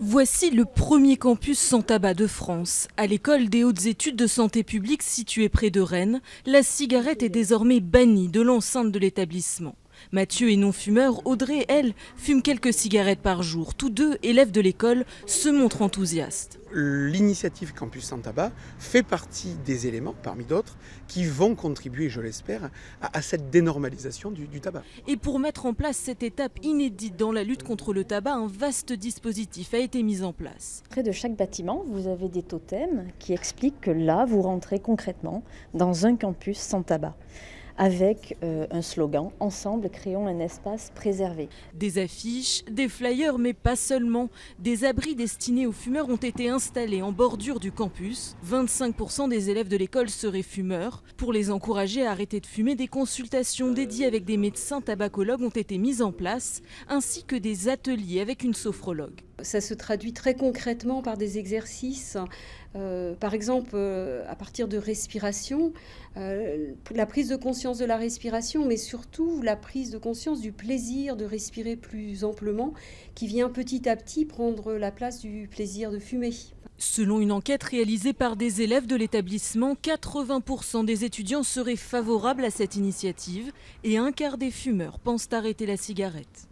Voici le premier campus sans tabac de France. À l'école des hautes études de santé publique située près de Rennes, la cigarette est désormais bannie de l'enceinte de l'établissement. Mathieu est non-fumeur, Audrey, elle, fume quelques cigarettes par jour. Tous deux, élèves de l'école, se montrent enthousiastes. L'initiative Campus sans tabac fait partie des éléments, parmi d'autres, qui vont contribuer, je l'espère, à cette dénormalisation du tabac. Et pour mettre en place cette étape inédite dans la lutte contre le tabac, un vaste dispositif a été mis en place. Près de chaque bâtiment, vous avez des totems qui expliquent que là, vous rentrez concrètement dans un campus sans tabac, avec un slogan « Ensemble, créons un espace préservé ». Des affiches, des flyers, mais pas seulement. Des abris destinés aux fumeurs ont été installés en bordure du campus. 25% des élèves de l'école seraient fumeurs. Pour les encourager à arrêter de fumer, des consultations dédiées avec des médecins tabacologues ont été mises en place, ainsi que des ateliers avec une sophrologue. Ça se traduit très concrètement par des exercices, par exemple à partir de respiration, la prise de conscience de la respiration, mais surtout la prise de conscience du plaisir de respirer plus amplement, qui vient petit à petit prendre la place du plaisir de fumer. Selon une enquête réalisée par des élèves de l'établissement, 80% des étudiants seraient favorables à cette initiative et un quart des fumeurs pensent arrêter la cigarette.